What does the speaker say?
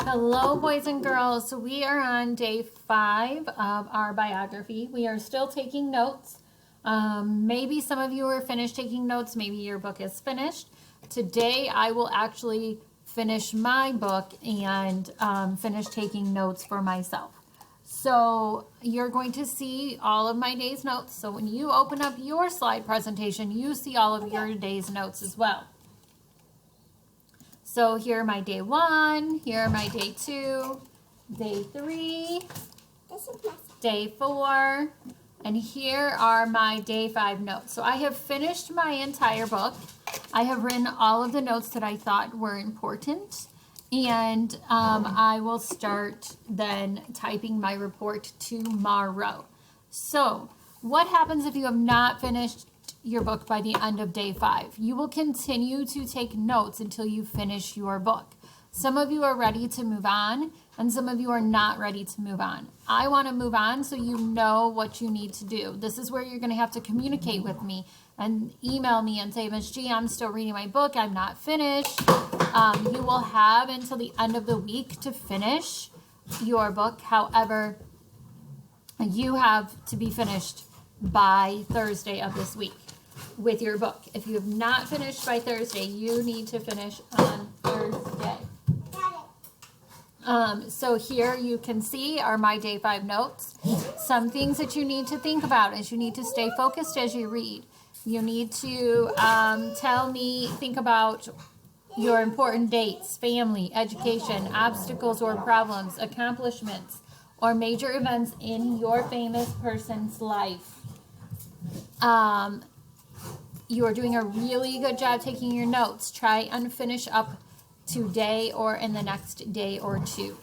Hello, boys and girls. So we are on day 5 of our biography. We are still taking notes. Maybe some of you are finished taking notes. Maybe your book is finished. Today, I will actually finish my book and finish taking notes for myself. So you're going to see all of my day's notes. So when you open up your slide presentation, you see all of your day's notes as well. So here are my day 1, here are my day 2, day 3, day 4, and here are my day 5 notes. So I have finished my entire book. I have written all of the notes that I thought were important, and I will start then typing my report tomorrow. So what happens if you have not finished your book by the end of day 5? You will continue to take notes until you finish your book. Some of you are ready to move on, and some of you are not ready to move on. I want to move on so you know what you need to do. This is where you're going to have to communicate with me and email me and say, Ms. G, I'm still reading my book. I'm not finished. You will have until the end of the week to finish your book. However, you have to be finished by Thursday of this week with your book. If you have not finished by Thursday, you need to finish on Thursday. So here you can see are my day 5 notes. Some things that you need to think about is you need to stay focused as you read. You need to think about your important dates, family, education, obstacles or problems, accomplishments, or major events in your famous person's life. You are doing a really good job taking your notes. Try and finish up today or in the next day or 2.